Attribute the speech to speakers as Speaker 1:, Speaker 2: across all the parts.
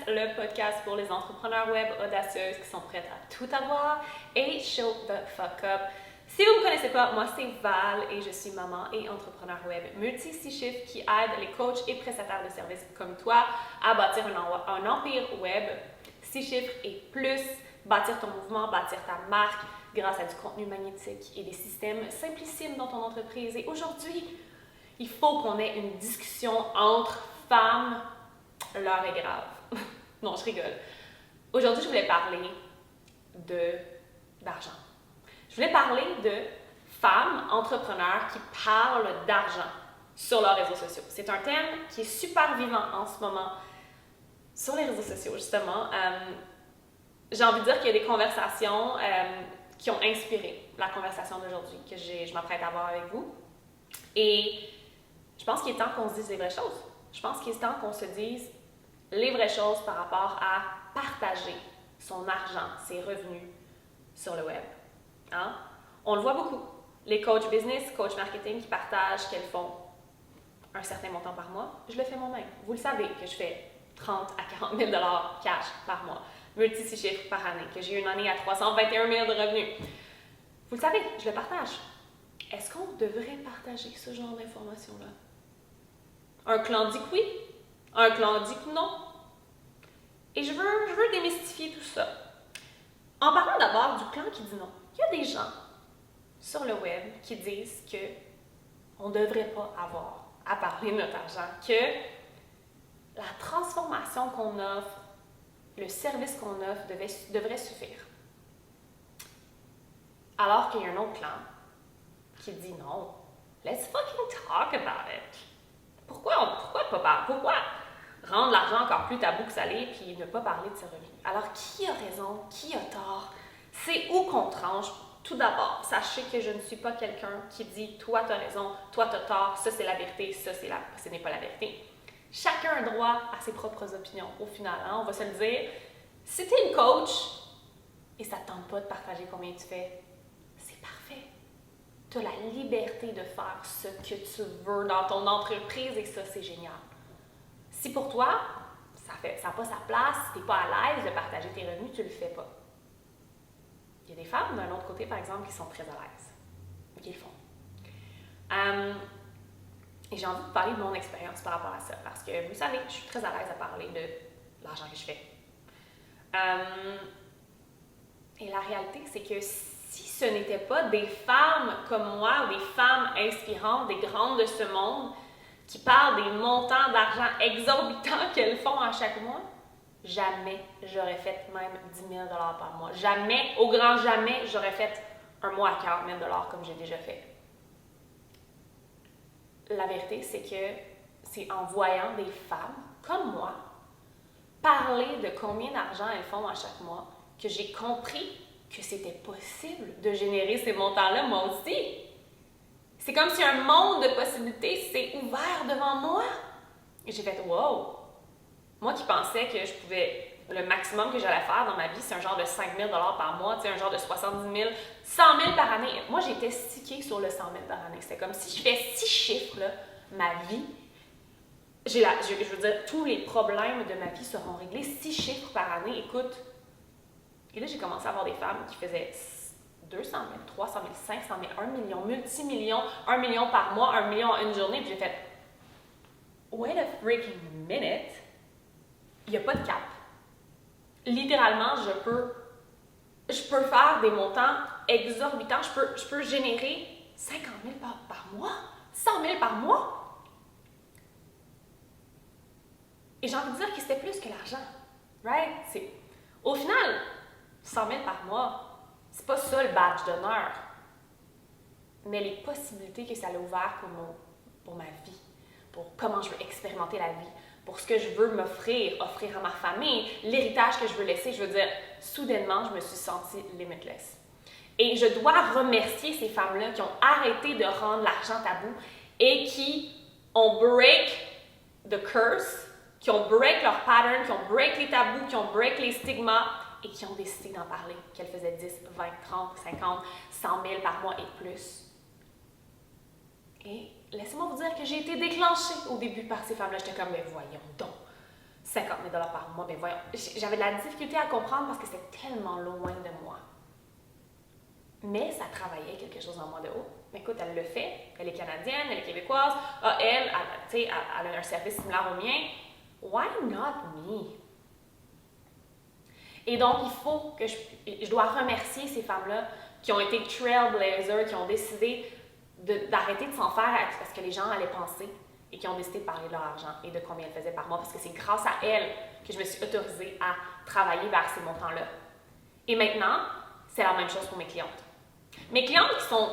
Speaker 1: le podcast pour les entrepreneurs web audacieuses qui sont prêtes à tout avoir et show the fuck up. Si vous ne me connaissez pas, moi c'est Val et je suis maman et entrepreneur web multi-6 chiffres qui aide les coachs et prestataires de services comme toi à bâtir un empire web 6 chiffres et plus, bâtir ton mouvement, bâtir ta marque grâce à du contenu magnétique et des systèmes simplissimes dans ton entreprise. Et aujourd'hui, il faut qu'on ait une discussion entre femmes. L'heure est grave. Non, je rigole. Aujourd'hui, je voulais parler d'argent. Je voulais parler de femmes entrepreneurs qui parlent d'argent sur leurs réseaux sociaux. C'est un thème qui est super vivant en ce moment sur les réseaux sociaux, justement. J'ai envie de dire qu'il y a des conversations qui ont inspiré la conversation d'aujourd'hui que je m'apprête à avoir avec vous. Et je pense qu'il est temps qu'on se dise les vraies choses. Je pense qu'il est temps qu'on se dise les vraies choses par rapport à partager son argent, ses revenus sur le web. Hein? On le voit beaucoup. Les coachs business, coachs marketing qui partagent qu'elles font un certain montant par mois. Je le fais moi-même. Vous le savez que je fais 30 à 40 000 cash par mois, multi-6 chiffres par année, que j'ai eu une année à 321 000 de revenus. Vous le savez, je le partage. Est-ce qu'on devrait partager ce genre d'informations-là? Un clan dit que oui, un clan dit que non. Et je veux démystifier tout ça. En parlant d'abord du clan qui dit non, il y a des gens sur le web qui disent qu'on ne devrait pas avoir à parler de notre argent, que la transformation qu'on offre, le service qu'on offre devrait suffire. Alors qu'il y a un autre clan qui dit non, let's fucking talk about it. Pourquoi pas parler? Pourquoi rendre l'argent encore plus tabou que ça l'est puis ne pas parler de ses revenus? Alors, qui a raison? Qui a tort? C'est où qu'on tranche? Tout d'abord, sachez que je ne suis pas quelqu'un qui dit « toi, tu as raison, toi, tu as tort, ça, c'est la vérité, ça, ce n'est pas la vérité ». Chacun a droit à ses propres opinions. Au final, hein, on va se le dire. Si tu es une coach et ça ne te tente pas de partager combien tu fais, c'est parfait. Tu as la liberté de faire ce que tu veux dans ton entreprise et ça, c'est génial. Si pour toi, ça n'a pas sa place, si tu n'es pas à l'aise de partager tes revenus, tu ne le fais pas. Il y a des femmes d'un autre côté, par exemple, qui sont très à l'aise et qui le font. Et j'ai envie de parler de mon expérience par rapport à ça, parce que vous savez, je suis très à l'aise à parler de l'argent que je fais. Et la réalité, c'est que si ce n'était pas des femmes comme moi, ou des femmes inspirantes, des grandes de ce monde, qui parlent des montants d'argent exorbitants qu'elles font à chaque mois, jamais j'aurais fait même 10 000 $ par mois. Jamais, au grand jamais, j'aurais fait un mois à 40 000 $ comme j'ai déjà fait. La vérité, c'est que c'est en voyant des femmes comme moi parler de combien d'argent elles font à chaque mois que j'ai compris que c'était possible de générer ces montants-là moi aussi. C'est comme si un monde de possibilités s'est ouvert devant moi. Et j'ai fait « wow ». Moi qui pensais que je pouvais, le maximum que j'allais faire dans ma vie, c'est un genre de 5 000 $ par mois, un genre de 70 000, 100 000 par année. Moi, j'étais stickée sur le 100 000 par année. C'était comme si je fais 6 chiffres, là, ma vie. Je veux dire, tous les problèmes de ma vie seront réglés. 6 chiffres par année, écoute. Et là, j'ai commencé à avoir des femmes qui faisaient 200 000, 300 000, 500 000, 1 million, multi-millions, 1 million par mois, 1 million en une journée. Puis j'ai fait, wait a freaking minute. Il n'y a pas de cap. Littéralement, je peux faire des montants exorbitants. Je peux générer 50 000 par mois, 100 000 par mois. Et j'ai envie de dire que c'était plus que l'argent. Right? Au final, 100 000 par mois, c'est pas ça le badge d'honneur. Mais les possibilités que ça a ouvert pour ma vie, pour comment je veux expérimenter la vie, pour ce que je veux offrir à ma famille, l'héritage que je veux laisser. Je veux dire, soudainement, je me suis sentie limitless. Et je dois remercier ces femmes-là qui ont arrêté de rendre l'argent tabou et qui ont break the curse, qui ont break leur pattern, qui ont break les tabous, qui ont break les stigmas et qui ont décidé d'en parler, qu'elles faisaient 10, 20, 30, 50, 100 000 par mois et plus. Et laissez-moi vous dire que j'ai été déclenchée au début par ces femmes-là. J'étais comme, mais voyons donc, 50 000 par mois. Ben voyons, j'avais de la difficulté à comprendre parce que c'était tellement loin de moi. Mais ça travaillait quelque chose en moi de haut. Écoute, elle le fait, elle est canadienne, elle est québécoise, elle a un service similaire au mien. Why not me? Et donc, il faut que je dois remercier ces femmes-là qui ont été trailblazers, qui ont décidé d'arrêter de s'en faire parce que les gens allaient penser et qui ont décidé de parler de leur argent et de combien elles faisaient par mois parce que c'est grâce à elles que je me suis autorisée à travailler vers ces montants-là. Et maintenant, c'est la même chose pour mes clientes. Mes clientes qui sont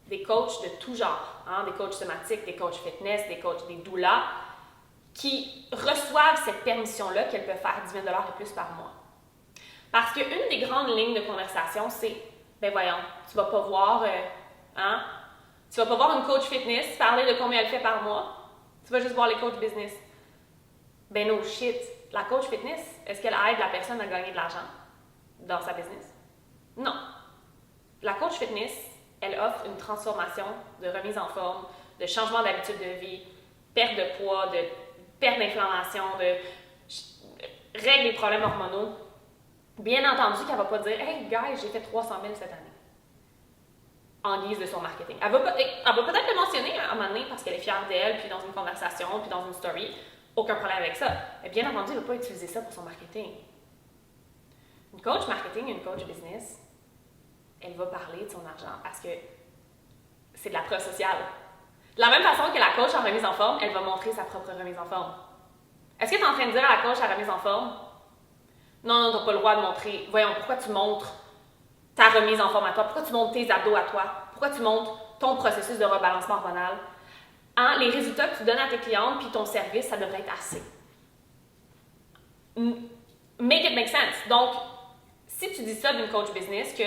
Speaker 1: des coachs de tout genre, des coachs somatiques, des coachs fitness, des coachs, des doulas, qui reçoivent cette permission-là qu'elles peuvent faire 10 000 $ et plus par mois. Parce qu'une des grandes lignes de conversation, c'est, ben voyons, tu vas pas voir, tu vas pas voir une coach fitness parler de combien elle fait par mois, tu vas juste voir les coachs business. Ben no shit, la coach fitness, est-ce qu'elle aide la personne à gagner de l'argent dans sa business? Non. La coach fitness, elle offre une transformation de remise en forme, de changement d'habitude de vie, perte de poids, de perte d'inflammation, de règle les problèmes hormonaux. Bien entendu qu'elle ne va pas dire « Hey guys, j'ai fait 300 000 cette année » en guise de son marketing. Elle va peut-être le mentionner à un moment donné parce qu'elle est fière d'elle, puis dans une conversation, puis dans une story. Aucun problème avec ça. Mais bien entendu, elle ne va pas utiliser ça pour son marketing. Une coach marketing, une coach business, elle va parler de son argent parce que c'est de la preuve sociale. De la même façon que la coach en remise en forme, elle va montrer sa propre remise en forme. Est-ce que tu es en train de dire à la coach à remise en forme? Non, tu n'as pas le droit de montrer. Voyons, pourquoi tu montres ta remise en forme à toi? Pourquoi tu montres tes abdos à toi? Pourquoi tu montres ton processus de rebalancement hormonal? Les résultats que tu donnes à tes clientes puis ton service, ça devrait être assez. Make it make sense. Donc, si tu dis ça d'une coach business, que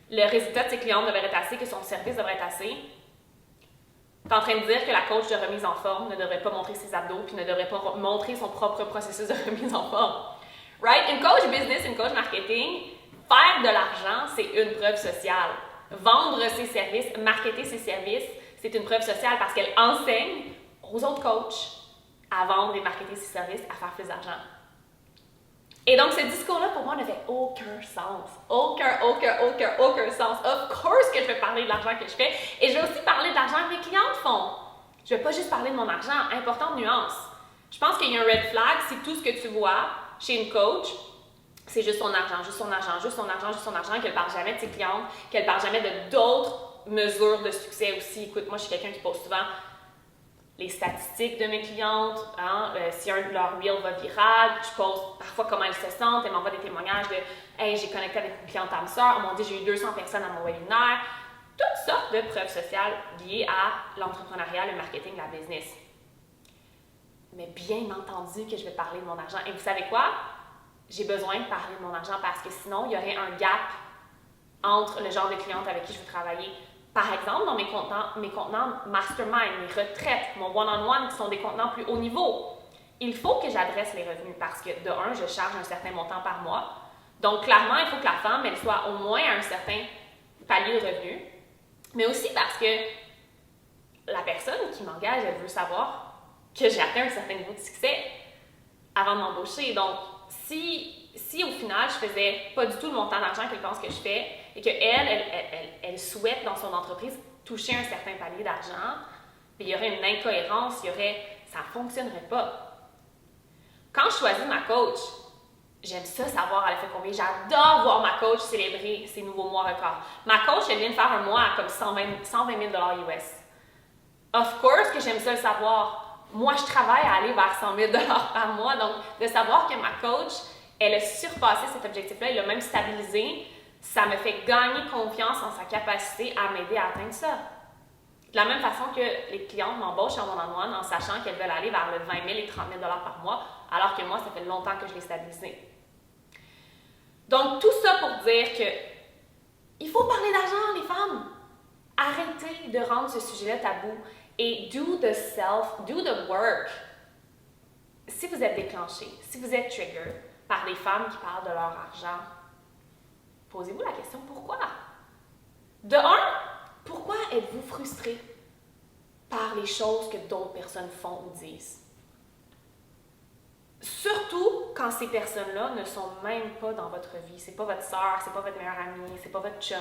Speaker 1: le résultat de tes clientes devrait être assez, que son service devrait être assez, tu es en train de dire que la coach de remise en forme ne devrait pas montrer ses abdos puis ne devrait pas montrer son propre processus de remise en forme. Right? Une coach business, une coach marketing, faire de l'argent, c'est une preuve sociale. Vendre ses services, marketer ses services, c'est une preuve sociale parce qu'elle enseigne aux autres coachs à vendre et marketer ses services, à faire plus d'argent. Et donc, ce discours-là, pour moi, n'avait aucun sens. Aucun sens. Of course que je vais parler de l'argent que je fais. Et je vais aussi parler de l'argent que mes clientes font. Je ne vais pas juste parler de mon argent. Importante nuance. Je pense qu'il y a un red flag si tout ce que tu vois chez une coach, c'est juste son argent, qu'elle ne parle jamais de ses clientes, qu'elle ne parle jamais de d'autres mesures de succès aussi. Écoute, moi, je suis quelqu'un qui pose souvent les statistiques de mes clientes, si un de leurs reels va viral, je pose parfois comment elles se sentent, elles m'envoient des témoignages de « Hey, j'ai connecté avec une cliente âme sœur, oh mon Dieu, j'ai eu 200 personnes à mon webinaire », toutes sortes de preuves sociales liées à l'entrepreneuriat, le marketing, la business. Mais bien entendu que je vais parler de mon argent. Et vous savez quoi? J'ai besoin de parler de mon argent parce que sinon, il y aurait un gap entre le genre de cliente avec qui je veux travailler. Par exemple, dans mes contenants mastermind, mes retraites, mon one-on-one qui sont des contenants plus haut niveau, il faut que j'adresse les revenus parce que, de un, je charge un certain montant par mois. Donc, clairement, il faut que la femme, elle soit au moins à un certain palier de revenus. Mais aussi parce que la personne qui m'engage, elle veut savoir que j'ai atteint un certain niveau de succès avant de m'embaucher. Donc, si au final, je faisais pas du tout le montant d'argent qu'elle pense que je fais et qu'elle souhaite dans son entreprise toucher un certain palier d'argent, il y aurait une incohérence, ça ne fonctionnerait pas. Quand je choisis ma coach, j'aime ça savoir elle fait combien. J'adore voir ma coach célébrer ses nouveaux mois records. Ma coach, elle vient de faire un mois à comme 120 000 $ US. Of course que j'aime ça le savoir. Moi, je travaille à aller vers 100 000 $ par mois. Donc, de savoir que ma coach, elle a surpassé cet objectif-là, elle l'a même stabilisé, ça me fait gagner confiance en sa capacité à m'aider à atteindre ça. De la même façon que les clientes m'embauchent en one-on-one en sachant qu'elles veulent aller vers le 20 000 et 30 000 $ par mois, alors que moi, ça fait longtemps que je l'ai stabilisé. Donc, tout ça pour dire que il faut parler d'argent, les femmes. Arrêtez de rendre ce sujet-là tabou et do the work. Si vous êtes déclenché, si vous êtes trigger par des femmes qui parlent de leur argent, posez-vous la question pourquoi? De un, pourquoi êtes-vous frustré par les choses que d'autres personnes font ou disent? Surtout quand ces personnes-là ne sont même pas dans votre vie. C'est pas votre sœur, c'est pas votre meilleure amie, c'est pas votre chum.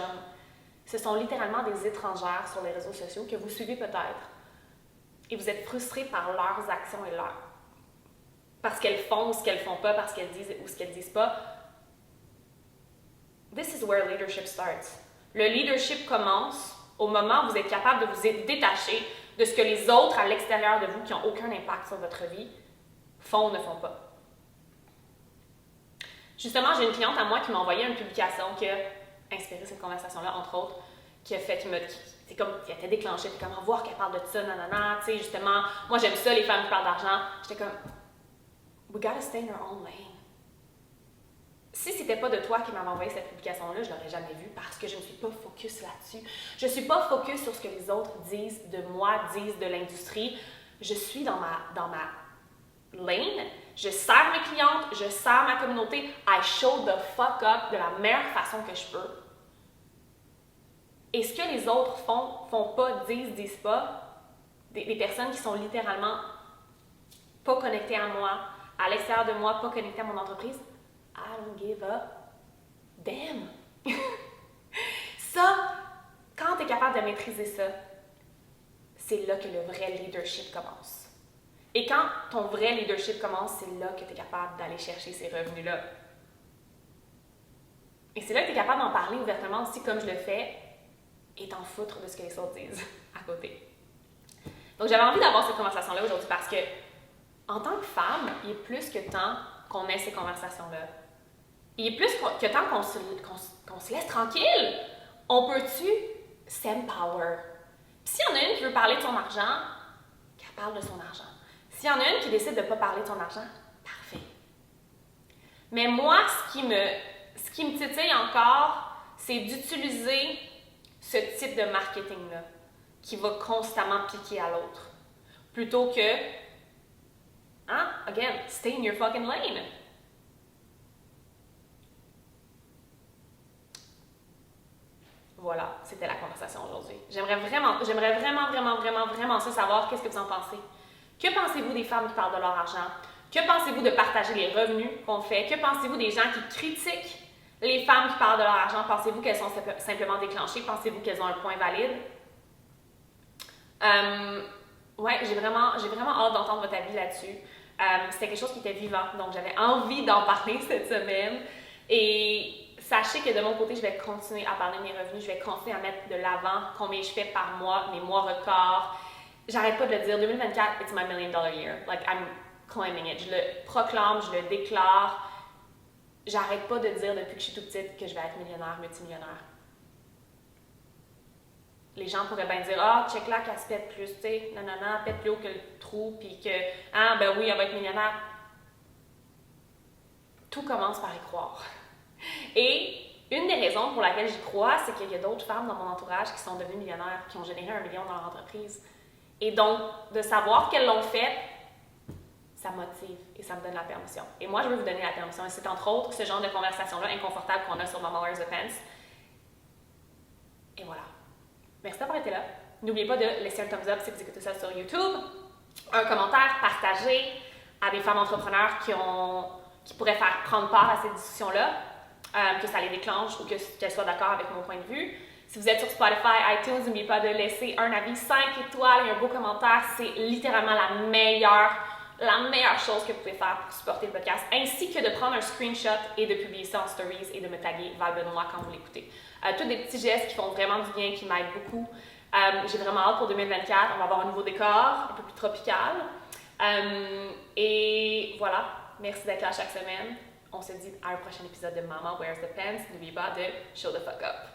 Speaker 1: Ce sont littéralement des étrangères sur les réseaux sociaux que vous suivez peut-être. Et vous êtes frustré par leurs actions et leurs... parce qu'elles font ou ce qu'elles font pas, parce qu'elles disent ou ce qu'elles disent pas. This is where leadership starts. Le leadership commence au moment où vous êtes capable de vous détacher de ce que les autres à l'extérieur de vous, qui n'ont aucun impact sur votre vie, font ou ne font pas. Justement, j'ai une cliente à moi qui m'a envoyé une publication qui a inspiré cette conversation-là, entre autres, qui a fait, c'est comme, qui a été déclenchée, puis comment voir qu'elle parle de ça, nanana, tu sais, justement, moi j'aime ça, les femmes qui parlent d'argent. J'étais comme, we gotta stay in our own lane. Si c'était pas de toi qui m'avais envoyé cette publication-là, je l'aurais jamais vue parce que je ne suis pas focus là-dessus. Je suis pas focus sur ce que les autres disent de moi, disent de l'industrie. Je suis dans ma lane, je sers mes clientes, je sers ma communauté, I show the fuck up de la meilleure façon que je peux. Et ce que les autres font pas, disent pas, des personnes qui sont littéralement pas connectées à moi, à l'extérieur de moi, pas connectées à mon entreprise, I don't give a damn. Ça, quand tu es capable de maîtriser ça, c'est là que le vrai leadership commence. Et quand ton vrai leadership commence, c'est là que tu es capable d'aller chercher ces revenus-là. Et c'est là que tu es capable d'en parler ouvertement aussi, comme je le fais, et t'en foutre de ce que les autres disent à côté. Donc, j'avais envie d'avoir cette conversation-là aujourd'hui parce que, en tant que femme, il est plus que temps qu'on ait ces conversations-là. Il est plus que temps qu'on se laisse tranquille. On peut-tu s'empower? Puis s'il y en a une qui veut parler de son argent, qu'elle parle de son argent. S'il y en a une qui décide de ne pas parler de son argent, parfait. Mais moi, ce qui me titille encore, c'est d'utiliser ce type de marketing-là qui va constamment piquer à l'autre. Plutôt que, again, stay in your fucking lane. Voilà, c'était la conversation aujourd'hui. J'aimerais vraiment ça savoir qu'est-ce que vous en pensez. Que pensez-vous des femmes qui parlent de leur argent? Que pensez-vous de partager les revenus qu'on fait? Que pensez-vous des gens qui critiquent les femmes qui parlent de leur argent? Pensez-vous qu'elles sont simplement déclenchées? Pensez-vous qu'elles ont un point valide? Ouais, j'ai vraiment hâte d'entendre votre avis là-dessus. C'était quelque chose qui était vivant, donc j'avais envie d'en parler cette semaine. Et sachez que de mon côté, je vais continuer à parler de mes revenus, je vais continuer à mettre de l'avant combien je fais par mois, mes mois records. J'arrête pas de le dire, 2024, it's my $1 million year. Like, I'm claiming it. Je le proclame, je le déclare. J'arrête pas de dire depuis que je suis toute petite que je vais être millionnaire, multimillionnaire. Les gens pourraient bien dire, check là qu'elle se pète plus, tu sais, nanana, pète plus haut que le trou, puis que, ben oui, elle va être millionnaire. Tout commence par y croire. Et une des raisons pour laquelle j'y crois, c'est qu'il y a d'autres femmes dans mon entourage qui sont devenues millionnaires, qui ont généré 1 million dans leur entreprise. Et donc, de savoir qu'elles l'ont fait, ça motive et ça me donne la permission. Et moi, je veux vous donner la permission. Et c'est entre autres ce genre de conversation-là inconfortable qu'on a sur Mama Wears the Pants. Et voilà. Merci d'avoir été là. N'oubliez pas de laisser un thumbs up si vous écoutez ça sur YouTube, un commentaire, partager à des femmes entrepreneurs qui pourraient faire prendre part à cette discussion-là, que ça les déclenche ou qu'elles soient d'accord avec mon point de vue. Si vous êtes sur Spotify, iTunes, n'oubliez pas de laisser un avis 5 étoiles et un beau commentaire. C'est littéralement la meilleure chose que vous pouvez faire pour supporter le podcast, ainsi que de prendre un screenshot et de publier ça en stories et de me taguer Val Benoît quand vous l'écoutez. Tous des petits gestes qui font vraiment du bien, qui m'aident beaucoup. J'ai vraiment hâte pour 2024. On va avoir un nouveau décor, un peu plus tropical. Et voilà, merci d'être là chaque semaine. On se dit à un prochain épisode de Mama Wears the Pants. N'oubliez pas de show the fuck up.